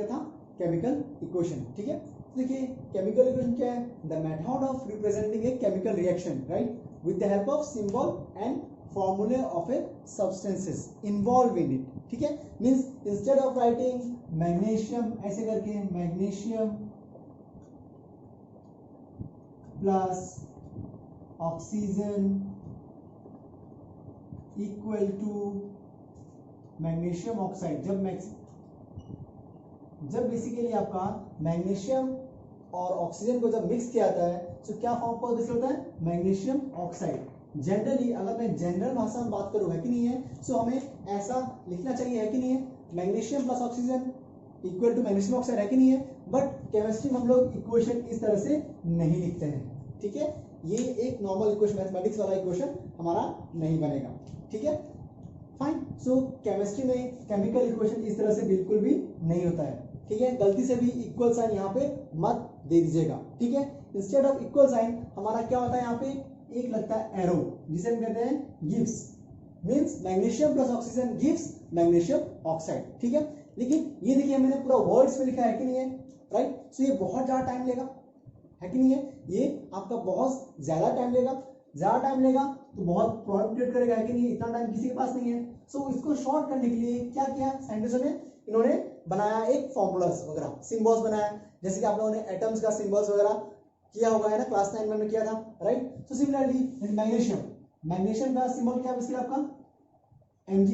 क्या था, chemical equation. ठीक है, देखिए केमिकल इक्वेशन क्या है, the method of representing a chemical reaction right with the help of symbol and formulae of a substances involve in it. ठीक है, means instead of writing magnesium ऐसे करके, magnesium plus oxygen equal to magnesium oxide, जब basically आपका magnesium और oxygen को जब mix किया जाता है तो क्या फॉर्म पर दिस होता है, मैग्नीशियम ऑक्साइड। जनरली अगर मैं जनरल भाषा में बात करूं, है कि नहीं है, सो हमें ऐसा लिखना चाहिए, है कि नहीं है, magnesium plus oxygen equal to magnesium oxide, है कि नहीं है। बट केमिस्ट्री में हम लोग इक्वेशन इस तरह से नहीं लिखते हैं। ठीक है, ये एक नॉर्मल इक्वेशन, मैथमेटिक्स वाला इक्वेशन हमारा नहीं बनेगा। ठीक है, फाइन। सो केमिस्ट्री में केमिकल इक्वेशन इस तरह से बिल्कुल भी नहीं होता है। ठीक है, गलती से भी इक्वल साइन यहाँ पे मत दे दीजिएगा। ठीक है, इंस्टेड ऑफ इक्वल साइन हमारा क्या होता है, यहाँ पे एक लगता है एरो, जिसे हम कहते हैं gives, means magnesium plus oxygen gives magnesium oxide. ठीक है, लेकिन ये देखिए मैंने पूरा वर्ड्स में लिखा है कि नहीं है, राइट। सो ये बहुत ज्यादा टाइम लेगा, है कि नहीं है, ये आपका बहुत ज्यादा टाइम लेगा, तो बहुत प्रॉब्लम क्रिएट करेगा, है कि नहीं, इतना टाइम किसी के पास नहीं है। सो इसको शॉर्ट करने के लिए क्या किया साइंटिस्टों ने, इन्होंने बनाया एक फॉर्मूलास वगैरह, सिंबल्स बनाया, जैसे कि आप लोगों ने एटम्स का सिंबल्स वगैरह किया होगा, है ना, क्लास 9 में किया था, राइट। सो सिमिलरली मैग्नीशियम का सिंबल क्या है इसके लिए आपका Mg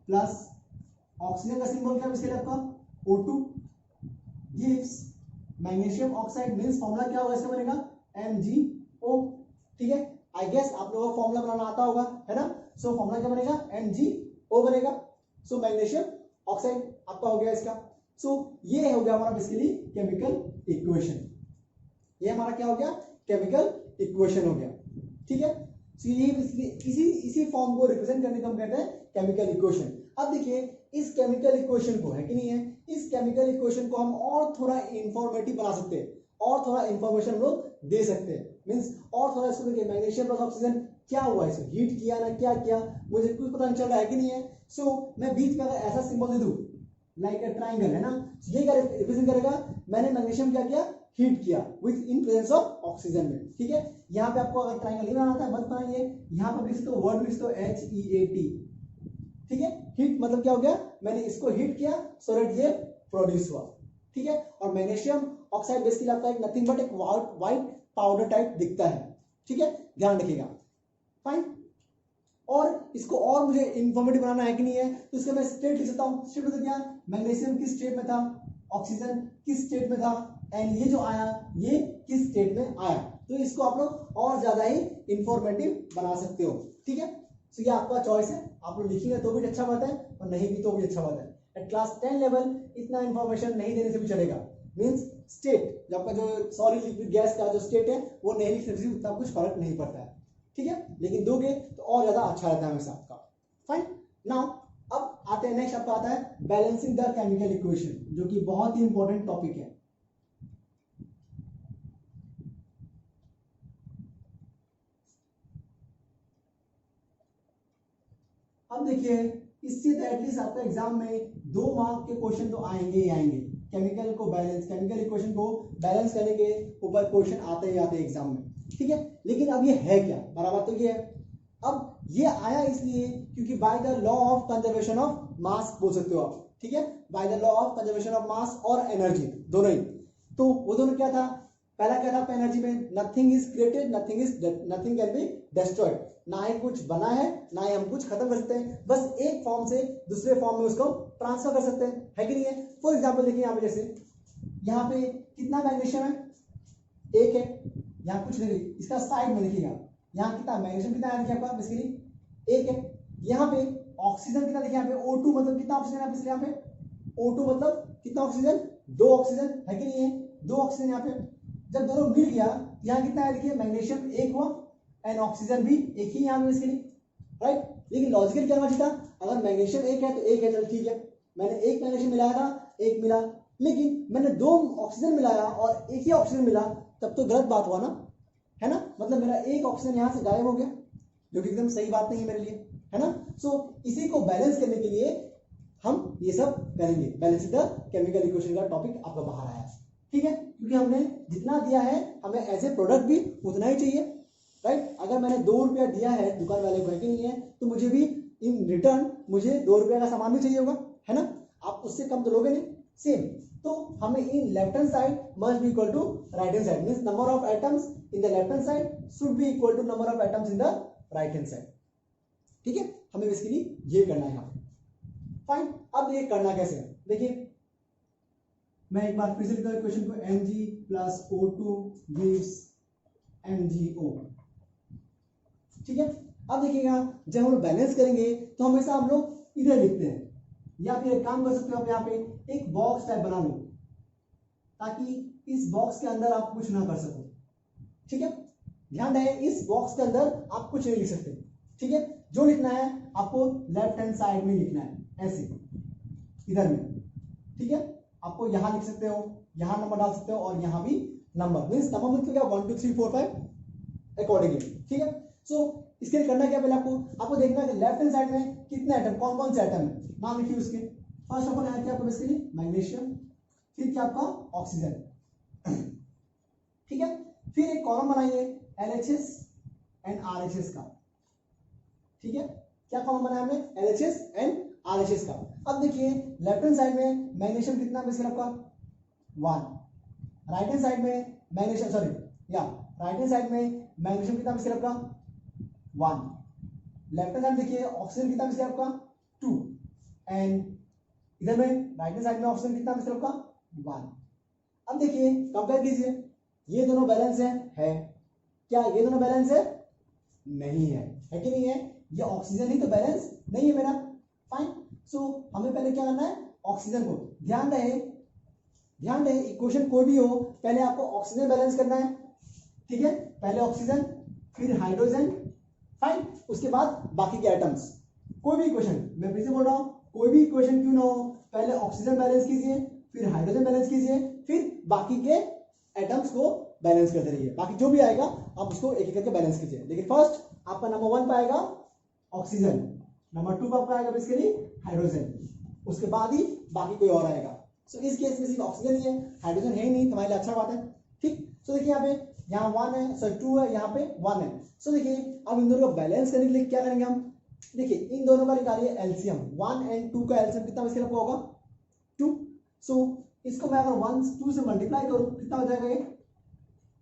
प्लस ऑक्सीजन का सिंबल क्या है इसके लिए आपका O2 gives magnesium oxide, means formula क्या होगा इसका बनेगा MgO। ठीक है, आई गेस आप लोगों को फॉर्मूला बनाना आता होगा, है ना। सो फॉर्मूला क्या बनेगा, MgO बनेगा। सो मैग्नीशियम ऑक्साइड आपका हो गया इसका। सो ये हो गया हमारा बेसिकली केमिकल इक्वेशन, ये हमारा क्या हो गया, केमिकल इक्वेशन हो गया। ठीक है, सो ये इसी फॉर्म को रिप्रेजेंट करने को हम कहते हैं केमिकल इक्वेशन। अब देखिए इस केमिकल इक्वेशन को, है कि नहीं है, इस केमिकल इक्वेशन को हम और थोड़ा इंफॉर्मेटिव बना सकते हैं, और थोड़ा इंफॉर्मेशन लोग दे सकते हैं, मींस और थोड़ा इसको देखिए मैग्नीशियम प्लस ऑक्सीजन क्या हुआ, इसको हीट किया ना क्या किया, मुझे कुछ पता नहीं चल रहा है कि नहीं है। सो मैं बीच में अगर ऐसा सिंबल दे दूं लाइक अ ट्राइंगल, है ना, ये क्या रिप्रेजेंट करेगा, मैंने मैग्नीशियम क्या किया, हीट किया with in presence of oxygen में। ठीक है, यहाँ पे आपको अगर ट्राइंगल नहीं बनाना था मत बनाइए, यहाँ पर लिख दो वर्ड लिख दो HEAT। ठीक है, हीट मतलब क्या हो गया, मैंने इसको हीट किया सो दैट ये प्रोड्यूस हुआ। ठीक है, और मैग्नीशियम ऑक्साइड बेसिकली आपका एक नथिंग बट एक व्हाइट पाउडर टाइप दिखता है। ठीक है, ध्यान रखिएगा, फाइन। और इसको और मुझे इंफॉर्मेटिव बनाना है कि नहीं है, तो इसका मैं स्टेट लिख सकता हूँ। स्टेट मतलब क्या, मैग्नीशियम किस स्टेट में था, ऑक्सीजन किस स्टेट में था, एंड ये जो आया ये किस स्टेट में आया। तो इसको आप लोग और ज्यादा ही इंफॉर्मेटिव बना सकते हो। ठीक है, तो ये आपका चॉइस है, आप लोग लिखेंगे तो भी अच्छा बात है और नहीं भी तो भी अच्छा बात है। एट क्लास 10 लेवल इतना इंफॉर्मेशन नहीं देने से भी चलेगा, मींस स्टेट जो आपका जो सॉलिड लिक्विड गैस का जो स्टेट है वो नहीं लिखने से उतना कुछ फर्क नहीं पड़ता है। ठीक है, लेकिन दोगे तो और ज्यादा अच्छा रहता है हमेशा आपका। फाइन, नाउ अब आते हैं नेक्स्ट, आपका आता है बैलेंसिंग द केमिकल इक्वेशन, जो कि बहुत ही इंपॉर्टेंट टॉपिक है। अब देखिए इससे तो एटलीस्ट आपका एग्जाम में 2 मार्क के क्वेश्चन तो आएंगे ही आएंगे। केमिकल इक्वेशन को बैलेंस करने के ऊपर क्वेश्चन आते ही आते हैं एग्जाम में। ठीक है, लेकिन अब ये है क्या, बराबर तो ये है। अब ये आया इसलिए क्योंकि by the law of conservation of mass बोल सकते हो आप। ठीक है, by the law of conservation of mass और एनर्जी दोनों ही। तो वो दोनों क्या था, पहला क्या था एनर्जी में, nothing is created nothing can be destroyed, ना ही कुछ बना है ना ही हम कुछ खत्म कर सकते हैं, बस एक फॉर्म से दूसरे फॉर्म में उसको ट्रांसफर कर सकते हैं, है कि नहीं है। फॉर एग्जांपल देखिए यहाँ पे, जैसे यहाँ पे कितना मैग्नीशियम है, 1 है, यहाँ कुछ नहीं, इसका साइड में देखिएगा यहाँ कितना मैग्नीशियम कितना है आपका बेसिकली 1 है। यहाँ पे ऑक्सीजन कितना देखिए यहाँ पे O2 मतलब कितना ऑक्सीजन है यहाँ पे, O2 मतलब कितना ऑक्सीजन, 2 ऑक्सीजन, है कि नहीं है, 2 ऑक्सीजन यहाँ पे। जब दोनों मिल गया यहाँ कितना है देखिए, मैग्नीशियम 1 हुआ एंड ऑक्सीजन भी 1 ही यहाँ पे इसके लिए, राइट। लेकिन लॉजिकल क्या होना चाहिए था, अगर मैग्नीशियम 1 है तो 1 है, चल ठीक है, मैंने 1 मैग्नीशियम मिलाया था 1 मिला, लेकिन मैंने 2 ऑक्सीजन मिलाया और 1 ही ऑक्सीजन मिला, तब तो गलत बात हुआ ना, है ना। मतलब मेरा 1 ऑक्सीजन यहाँ से गायब हो गया, जो कि एकदम सही बात नहीं है मेरे लिए, है ना। सो इसी को बैलेंस करने के लिए हम ये सब करेंगे। बैलेंसिंग द केमिकल इक्वेशन का टॉपिक आपका बाहर आया, ठीक है, क्योंकि हमने जितना दिया है हमें एज ए प्रोडक्ट भी उतना ही चाहिए, राइट। अगर मैंने 2 रुपया दिया है दुकान वाले को, है कि नहीं है, तो मुझे भी इन रिटर्न मुझे 2 रुपया का सामान भी चाहिए होगा, है ना। आप उससे कम तो लोगे नहीं, सेम। तो हमें in left hand side must be equal to right hand side, means number of atoms in the left hand side should be equal to number of atoms in the right hand side, ठीक है। हमें basically ये करना है यहाँ पे, fine. अब ये करना कैसे है, देखिए मैं एक बार फिर से लिखता हूँ इक्वेशन को, Mg plus O2 gives MgO, ठीक है। अब देखिएगा जब हम लोग बैलेंस करेंगे तो हमेशा हम लोग इधर लिखते हैं, या फिर एक काम कर सकते हो आप यहाँ पे एक बॉक्स टाइप बना लो, ताकि इस बॉक्स के अंदर आप कुछ ना कर सको, ठीक है। ध्यान रहे इस बॉक्स के अंदर आप कुछ नहीं लिख सकते, ठीक है। जो लिखना है आपको लेफ्ट हैंड साइड में लिखना है, ऐसे इधर में, ठीक है। आपको यहाँ लिख सकते हो, यहाँ नंबर डाल सकते हो, और यहाँ भी नंबर, मीन्स नंबर मतलब क्या 1 2 3 4 5 अकॉर्डिंगली, ठीक है। सो इसके लिए करना क्या, पहले आपको देखना है कि लेफ्ट हैंड साइड में कितने एटम, कौन कौन से एटम है, नाम लिखिए उसके। फर्स्ट ऑफ ऑल यहाँ क्या आपको बेसिकली मैग्नीशियम, फिर क्या आपका ऑक्सीजन, ठीक है। फिर एक कॉलम बनाइए LHS एंड RHS का, ठीक है। क्या कॉलम बनाया हमने, LHS एंड RHS का। अब देखिए लेफ्ट हैंड साइड में मैग्नीशियम कितना है बेसिकली आपका 1, राइट हैंड साइड में मैग्नीशियम, सॉरी या राइट हैंड साइड में मैग्नीशियम कितना बेसिकली आपका 1, लेफ्ट हैंड साइड देखिए ऑक्सीजन कितना बेसिकली आपका 2, एंड इधर में राइट हैंड साइड में ऑक्सीजन कितना बेसिकली आपका 1। अब देखिए कंपेयर कीजिए, ये दोनों बैलेंस है क्या, ये दोनों बैलेंस है नहीं है कि नहीं है, ये ऑक्सीजन ही तो बैलेंस नहीं है मेरा, फाइन। सो हमें पहले क्या करना है, ऑक्सीजन को, ध्यान रहे इक्वेशन कोई भी हो पहले आपको ऑक्सीजन बैलेंस करना है, ठीक है। पहले ऑक्सीजन फिर हाइड्रोजन, फाइन, उसके बाद बाकी के एटम्स। कोई भी इक्वेशन, मैं फिर से बोल रहा हूं, कोई भी इक्वेशन क्यों ना हो, पहले ऑक्सीजन बैलेंस कीजिए, फिर हाइड्रोजन बैलेंस कीजिए, फिर बाकी के एटम्स को बैलेंस करते रहिए। बाकी जो भी आएगा आप उसको एक एक करके बैलेंस कीजिए। देखिए फर्स्ट आपका नंबर 1 पे आएगा ऑक्सीजन, नंबर 2 पे आपका आएगा बेसिकली हाइड्रोजन, उसके बाद ही बाकी कोई और आएगा। सो इस केस में सिर्फ ऑक्सीजन ही है, हाइड्रोजन है ही नहीं, तुम्हारे लिए अच्छा बात है, ठीक। सो देखिए यहाँ पे, यहाँ 1 है, सॉरी 2 है, यहाँ पे 1 है। सो देखिए अब इन दोनों को बैलेंस करने के लिए क्या करेंगे हम, देखिए इन दोनों का निकालिए एलसीएम, 1 और 2 का एलसीएम कितना बेसिकली आपको होगा 2। सो इसको मैं अगर 1 2 से मल्टीप्लाई करूं कितना हो जाएगा ये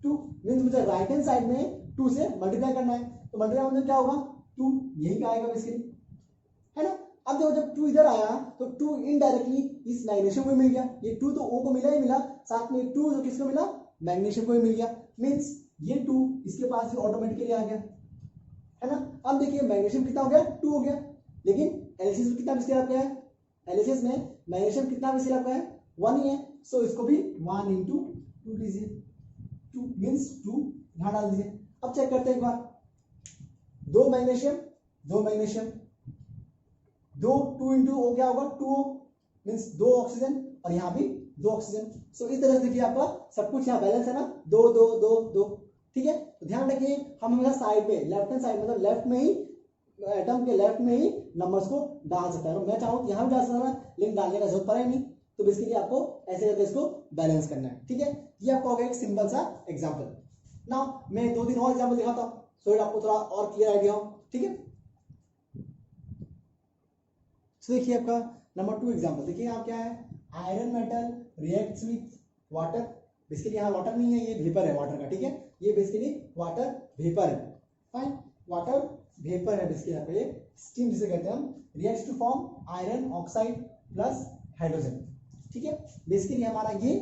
2, मींस मुझे राइट हैंड साइड में 2 से मल्टीप्लाई करना है, तो मल्टीप्लाई मतलब क्या होगा 2, यही का आएगा बेसिकली, है ना। अब देखो जब 2 इधर आया तो 2 इनडायरेक्टली इस मैग्नीशियम को मिल गया, ये 2 तो O को मिला ही मिला, साथ में 2 जो किसको मिला, मैग्नीशियम को ही मिल गया, मींस ये 2 इसके पास ही ऑटोमेटिकली आ गया, है ना। अब देखिए मैग्नीशियम कितना हो गया 2 हो गया, लेकिन एलएचएस में कितना बेसिकली आपका है, एलएचएस में मैग्नीशियम कितना बेसिकली आपका है 1 ही है। सो इसको भी 1 into 2 लीजिए, 2 मींस 2 यहां डाल दीजिए। अब चेक करते हैं एक बार, 2 मैग्नीशियम 2 मैग्नीशियम 2 into O क्या होगा 2O मींस 2 ऑक्सीजन, और यहाँ भी 2 ऑक्सीजन। सो इस तरह से देखिए आपका सब कुछ यहाँ बैलेंस है ना, 2 2 2 2, ठीक है। तो ध्यान रखिए हम हमेशा साइड में, लेफ्ट हैंड साइड मतलब लेफ्ट में ही, एटम के लेफ्ट में ही नंबर्स को डाल सकता है। मैं चाहूँ यहाँ भी डाल सकता है, लेकिन डालने का जरूरत पड़ा ही नहीं, तो बेसिकली आपको ऐसे करके इसको बैलेंस करना है, ठीक है। ये आपका हो गया एक सिंपल सा एग्जांपल। नाउ मैं 2-3 और एग्जांपल दिखाता हूँ, सो दैट आपको थोड़ा और क्लियर आइडिया हो, ठीक है। सो देखिए आपका नंबर 2 एग्जांपल, देखिए यहाँ क्या है, iron metal reacts with water. Basically यहाँ वाटर नहीं है, ये वेपर है वाटर का, ठीक है। ये बेसिकली वाटर वेपर है, फाइन, वाटर वेपर है बेसिकली यहाँ पे, ये स्टीम जिसे कहते हैं हम, reacts to form iron oxide plus hydrogen, ठीक है। बेसिकली हमारा ये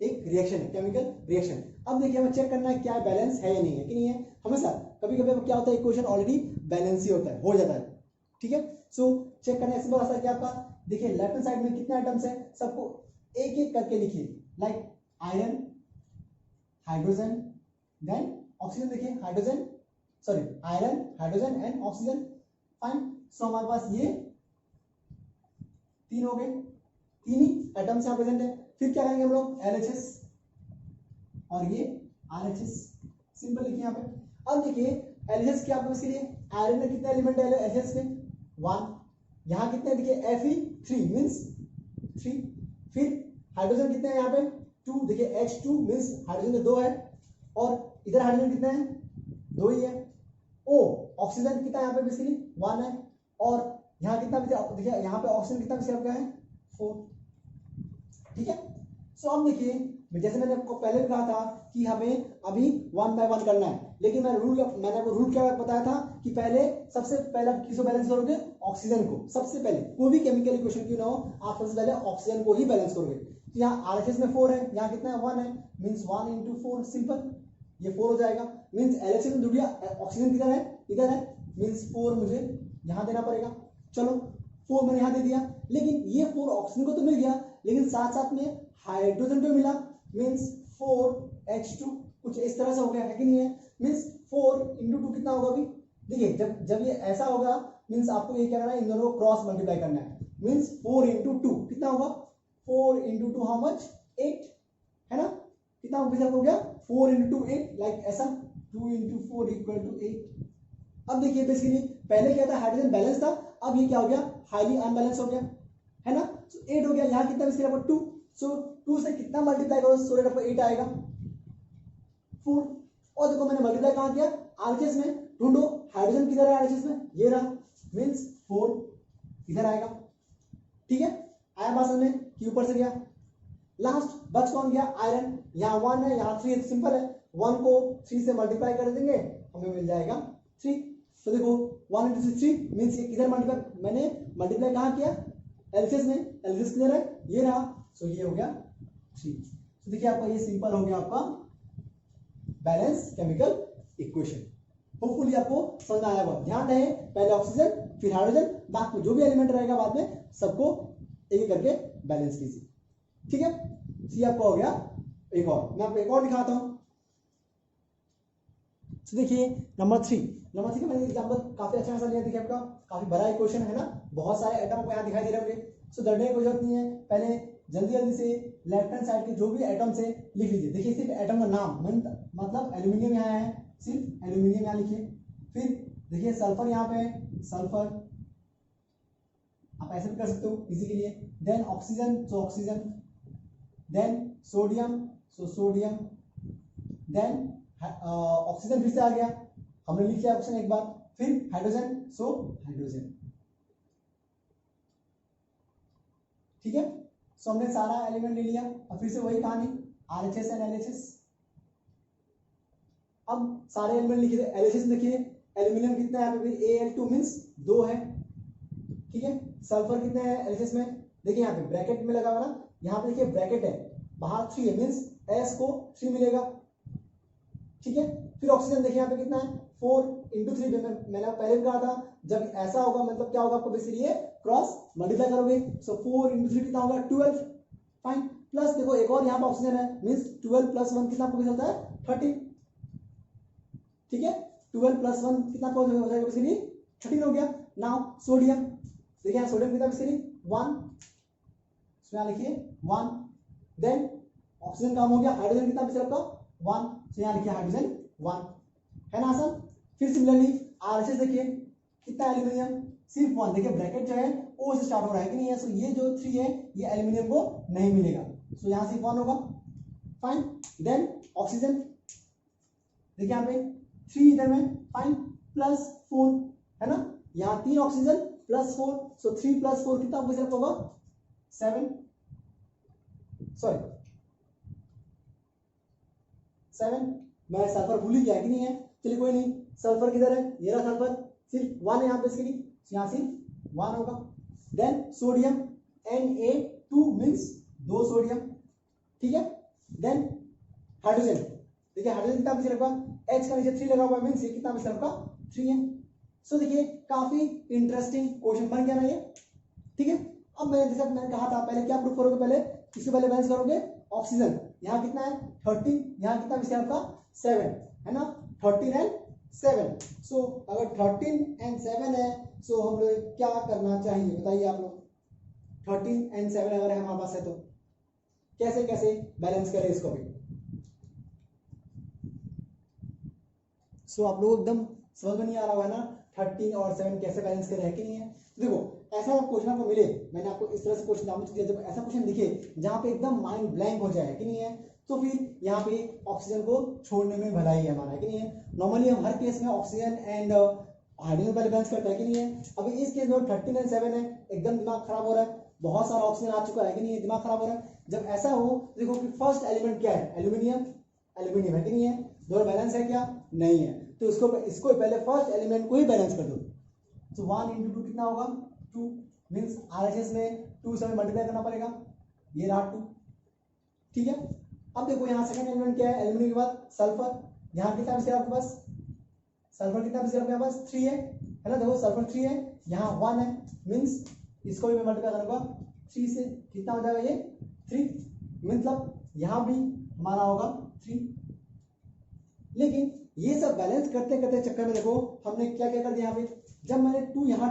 एक रिएक्शन है, केमिकल रिएक्शन। अब देखिए हमें चेक करना है क्या बैलेंस है या नहीं है, कि नहीं है। हमेशा कभी कभी क्या होता है, इक्वेशन ऑलरेडी बैलेंस ही होता है, हो जाता है, ठीक है। सो चेक करना है सिंपल सा, क्या आपका देखिए लेफ्ट हैंड साइड में कितने आइटम्स है, सबको एक एक करके लिखिए, like iron, hydrogen, then oxygen. देखिए hydrogen, sorry iron, hydrogen and oxygen, fine. So हमारे पास ये 3 हो गए, 3 ही एटम्स यहाँ प्रेजेंट है। फिर क्या करेंगे हम लोग, LHS और ये RHS, सिंपल लिखिए यहाँ पे। अब देखिए LHS क्या आपको इसके लिए, आयरन में कितने एलिमेंट है LHS में 1, यहाँ कितने देखिए Fe3 मीन्स 3, फिर हाइड्रोजन कितने हैं यहाँ पे 2, देखिए H2 मीन्स हाइड्रोजन में 2 है, और इधर हाइड्रोजन कितने हैं 2 ही है। O ऑक्सीजन कितना है यहाँ पे बेसिकली 1 है, और यहाँ कितना देखिए यहाँ पे ऑक्सीजन कितना बेसिकली आपका है 4। ठीक है, सो अब देखिए जैसे मैंने आपको पहले भी कहा था कि हमें अभी 1 बाय 1 करना है, लेकिन मैंने आपको रूल क्या बताया था कि पहले सबसे पहले आप किसको बैलेंस करोगे, ऑक्सीजन को। सबसे पहले कोई भी केमिकल इक्वेशन क्यों ना हो, आप सबसे पहले ऑक्सीजन को ही बैलेंस करोगे। तो यहाँ RHS में 4 है, यहाँ कितना है 1 है, मीन्स 1 into 4 सिंपल, ये 4 हो जाएगा। मीन्स LHS में जुड़ गया, ऑक्सीजन किधर है इधर है, मीन्स 4 मुझे यहाँ देना पड़ेगा। चलो 4 मैंने यहाँ दे दिया, लेकिन ये 4 ऑक्सीजन को तो मिल गया, लेकिन साथ साथ में हाइड्रोजन को मिला, मीन्स 4H2 कुछ इस तरह से हो गया है कि नहीं है। मीन्स 4 into 2 कितना होगा अभी देखिए, जब ये ऐसा होगा मीन्स आपको ये क्या करना है, इन दोनों को क्रॉस मल्टीप्लाई करना है। मीन्स 4 into 2 कितना होगा, 4 into 2 हाउ मच 8 है ना, कितना हो गया 4 into 2 8, लाइक ऐसा 2 into 4 equal to 8। अब देखिए बेसिकली पहले क्या था, हाइड्रोजन बैलेंस था, अब ये क्या हो गया, हाईली अनबैलेंस हो गया है ना। सो 8 हो गया, यहाँ कितना बेसिकली आपको 2, सो 2 से कितना मल्टीप्लाई करो सो दैट आपको 8 आएगा 4। और देखो मैंने मल्टीप्लाई कहाँ किया, RHS में। ढूंढो हाइड्रोजन किधर है RHS में, ये रहा, मीन्स 4 इधर आएगा। ठीक है, आया बात समझ में कि ऊपर से गया। लास्ट बच कौन गया, आयरन। यहाँ 1 है, यहाँ 3 है, सिंपल है, 1 को 3 से मल्टीप्लाई कर देंगे हमें मिल जाएगा 3। तो देखो 1 into 3 मीन्स ये किधर मल्टीप्लाई, मैंने मल्टीप्लाई कहाँ किया LHS में, LHS किधर है ये रहा, सो ये हो गया 3। तो देखिए आपका ये सिंपल हो गया आपका बैलेंस केमिकल इक्वेशन। होपफुली आपको समझ आया होगा। ध्यान रहे पहले ऑक्सीजन फिर हाइड्रोजन, बाकी में जो भी एलिमेंट रहेगा बाद में सबको एक एक करके बैलेंस कीजिए। ठीक है, सी आपका हो गया। एक और मैं आपको एक और दिखाता हूं। तो देखिए नंबर 3 का मैंने एग्जांपल काफी अच्छा खासा लिया, देखिए आपका काफी बड़ा इक्वेशन है ना, बहुत सारे एटम को यहाँ दिखाई दे रहे होंगे। सो डरने की कोई जरूरत नहीं है, पहले जल्दी से लेफ्ट हैंड साइड के जो भी एटम से लिख लीजिए। देखिए सिर्फ एटम का नाम मतलब एल्यूमिनियम यहाँ है, सिर्फ एल्यूमिनियम यहाँ लिखिए। फिर देखिए सल्फर यहाँ पे है, सल्फर आप ऐसे भी कर सकते हो इजी के लिए। Then oxygen, so oxygen, then sodium, so sodium, then oxygen फिर से आ गया, हमने लिख लिया ऑप्शन एक बार। फिर हाइड्रोजन, सो हाइड्रोजन। ठीक है, सो हमने सारा एलिमेंट ले लिया। अब फिर से वही कहानी, RHS एंड LHS। अब सारे एलिमेंट लिखिए। LHS देखिए एल्यूमिनियम कितना है यहाँ पे, Al2 मीन्स 2 है। ठीक है, सल्फर कितने हैं LHS में, देखिए यहाँ पे ब्रैकेट में लगा हुआ ना, यहाँ पे देखिए ब्रैकेट है, बाहर 3 है, मीन्स S को 3 मिलेगा। ठीक है, फिर ऑक्सीजन देखिए यहाँ पे कितना है 4 into 3। मैंने पहले भी कहा था जब ऐसा होगा मतलब क्या होगा आपको बेसिकली ये क्रॉस मल्टीप्लाई करोगे। सो 4 into 3 कितना होगा 12। फाइन, प्लस देखो एक और यहाँ पे ऑक्सीजन है, मीन्स 12 + 1 कितना आपको होता है 13। ठीक है, 12 + 1 कितना हो जाएगा बेसिकली 13 हो गया। नाउ सोडियम, देखिए यहाँ सोडियम कितना बेसिकली 1, इसमें लिखिए 1। देन ऑक्सीजन काम हो गया, हाइड्रोजन कितना बेसिकली आपका 1, तो यहाँ लिखिए हाइड्रोजन 1, है ना आसान। फिर सिमिलरली RHS देखिए कितना एल्यूमिनियम सिर्फ 1, देखिए ब्रैकेट जो है O से स्टार्ट हो रहा है कि नहीं है, सो ये जो 3 है ये एल्यूमिनियम को नहीं मिलेगा, सो यहाँ सिर्फ 1 होगा। फाइन, देन ऑक्सीजन देखिए यहाँ पे 3 इधर में, फाइन, +4 है ना, यहाँ 3 ऑक्सीजन +4, सो 3 + 4 कितना होगा 7, सॉरी 7। मैं सल्फर भूल ही गया कि नहीं है, चलिए कोई नहीं। सल्फर किधर है, ये रहा सल्फर, सिर्फ 1 है यहाँ पे, इसके यहाँ सिर्फ 1 होगा। Then sodium Na2 means 2 sodium. ठीक है, देन हाइड्रोजन, देखिए हाइड्रोजन कितना बेसिकली आपका H का नीचे 3 लगा हुआ है, मीन्स ये कितना बेसिकली आपका 3 है। सो देखिए काफी इंटरेस्टिंग क्वेश्चन बन गया ना ये। ठीक है, अब मैंने कहा था पहले क्या प्रूफ करोगे, पहले किससे पहले बैलेंस करोगे, ऑक्सीजन। यहाँ कितना है 13, यहाँ कितना बेसिकली आपका 7 है ना, 13 and 7। सो अगर 13 and 7 है, सो हम लोग क्या करना चाहिए बताइए आप लोग। 13 and 7 अगर हमारे पास है तो कैसे कैसे बैलेंस करें इसको भी। सो आप लोग एकदम समझ में नहीं आ रहा होगा ना 13 और 7 कैसे बैलेंस करें, है कि नहीं है। देखो ऐसा क्वेश्चन आपको मिले, मैंने आपको इस तरह से क्वेश्चन नामित किया, जब ऐसा क्वेश्चन दिखे जहाँ पे एकदम माइंड ब्लैंक हो जाए कि नहीं है, तो फिर यहाँ पे ऑक्सीजन को छोड़ने में भलाई है हमारा कि नहीं है। नॉर्मली हम हर केस में ऑक्सीजन एंड हाइड्रोजन पहले बैलेंस करता है कि नहीं है। अभी इस केस में 13 and 7 है, एकदम दिमाग खराब हो रहा है, बहुत सारा ऑक्सीजन आ चुका है कि नहीं है, दिमाग खराब हो रहा है। जब ऐसा हो देखो कि फर्स्ट एलिमेंट क्या है, एल्यूमिनियम, एल्यूमिनियम है कि नहीं है, दोनों बैलेंस है क्या, नहीं है, तो इसको पहले फर्स्ट एलिमेंट को ही बैलेंस कर दो। तो 1 into 2 कितना होगा, 2, मीन्स RHS में 2 से मल्टीप्लाई करना पड़ेगा, ये रहा 2, ठीक है। अब देखो यहाँ सेकंड एलिमेंट क्या है, एल्यूमिनियम के बाद सल्फर, यहाँ कितना बचा आपके पास, सल्फर कितना बचा आपके पास 3 है ना, देखो सल्फर 3 है, यहाँ 1 है, मीन्स इसको भी मैं मल्टीप्लाई करूंगा 3 से, कितना हो जाएगा ये 3, मतलब यहाँ भी हमारा होगा 3। लेकिन ये सब बैलेंस करते करते चक्कर में देखो हमने क्या क्या कर दिया, यहाँ पे जब मैंने 2 यहाँ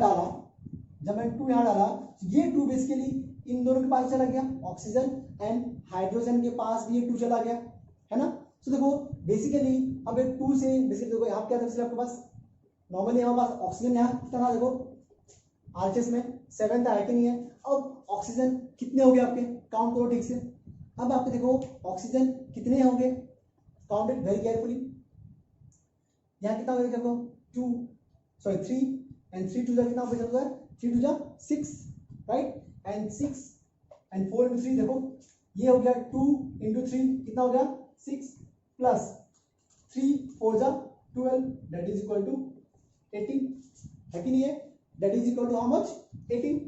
डाला, ये 2 बेसिकली इन दोनों के पास चला गया, ऑक्सीजन एंड हाइड्रोजन के पास भी ये 2 चला गया, है ना। तो देखो बेसिकली अब 2 से बेसिकली देखो यहाँ क्या था आपके पास, नॉर्मली हमारे पास ऑक्सीजन यहाँ कितना था, देखो RHS में 7 था, है कि नहीं है। अब ऑक्सीजन कितने हो गए आपके, काउंट करो ठीक से। अब आपके देखो ऑक्सीजन कितने होंगे, काउंट इट वेरी केयरफुली, यहाँ कितना हो गया देखो 3 and 3 2 कितना बचा होगा, 3 2 6, राइट, एंड 6 and 4 into 3 देखो ये हो गया 2 into 3 कितना हो गया 6 plus 3 4 12, that is equal to 18, है कि नहीं है, that is equal to how much 18,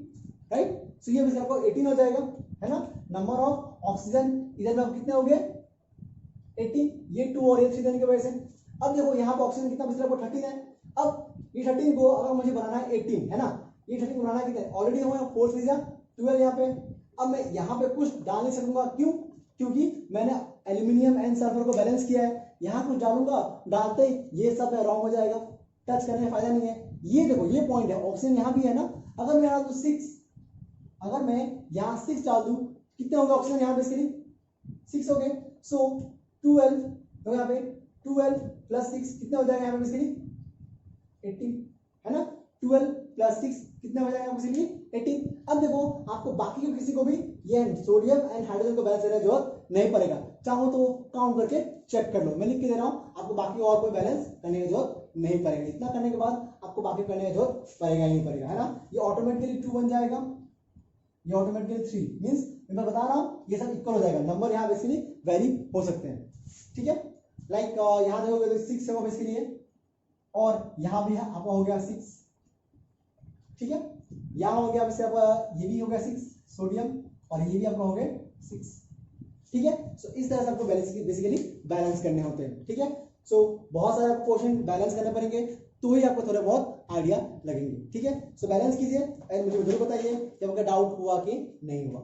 right. So ये वैसे आपको 18 हो जाएगा, है ना। नंबर ऑफ ऑक्सीजन इधर में कितने हो गए 18, ये 2 और ये 3 देने की वजह से। अब देखो यहाँ पे ऑक्सीजन कितना बच रहा है, 13 है। अब ये 13 को अगर मुझे बनाना है 18, है ना, ये 13 बनाना है कितने, ऑलरेडी हुआ 4 3 12 यहाँ पे। अब मैं यहाँ पे कुछ डाल नहीं सकूंगा, क्यों, क्योंकि मैंने एल्यूमिनियम एंड सल्फर को बैलेंस किया है, यहाँ कुछ डालूंगा, डालते ही ये सब रॉन्ग हो जाएगा, टच करने में फायदा नहीं है। ये देखो ये पॉइंट है, ऑक्सीजन यहाँ भी है ना, अगर मैं यहाँ 6, अगर मैं यहाँ 6 डाल दूं कितने होंगे ऑक्सीजन यहाँ बेसिकली 6 हो गए। सो 12 तो यहाँ पे 12 प्लस 6 कितने हो जाएगा यहाँ पे बेसिकली 18, है ना। 12 प्लस 6 कितने हो जाएगा बेसिकली 18। अब देखो आपको बाकी के किसी को भी ये सोडियम एंड हाइड्रोजन को बैलेंस करने की जरूरत नहीं पड़ेगा, चाहो तो काउंट करके चेक कर लो, मैं लिख के दे रहा हूँ, आपको बाकी और कोई बैलेंस करने की जरूरत नहीं पड़ेगा। इतना करने के बाद आपको बाकी करने की जरूरत पड़ेगा ही नहीं पड़ेगा, है ना। ये ऑटोमेटिकली 2 बन जाएगा, ये ऑटोमेटिकली 3, मींस मैं बता रहा हूँ ये सब इक्वल हो जाएगा, नंबर यहाँ बेसिकली वेरी हो सकते हैं, ठीक है। लाइक यहाँ देखोगे तो 6 होगा बेसिकली ये, और यहाँ भी आपका हो गया 6, ठीक है। यहाँ हो गया वैसे आपका ये भी हो गया 6 सोडियम, और ये भी आपका हो गया 6, ठीक है। सो इस तरह से आपको बेसिकली बैलेंस करने होते हैं, ठीक है। सो बहुत सारे क्वेश्चन बैलेंस करने पड़ेंगे तो ही आपको थोड़ा बहुत आइडिया लगेंगे, ठीक है। सो बैलेंस कीजिए एंड मुझे जरूर बताइए कि आपका डाउट हुआ कि नहीं हुआ।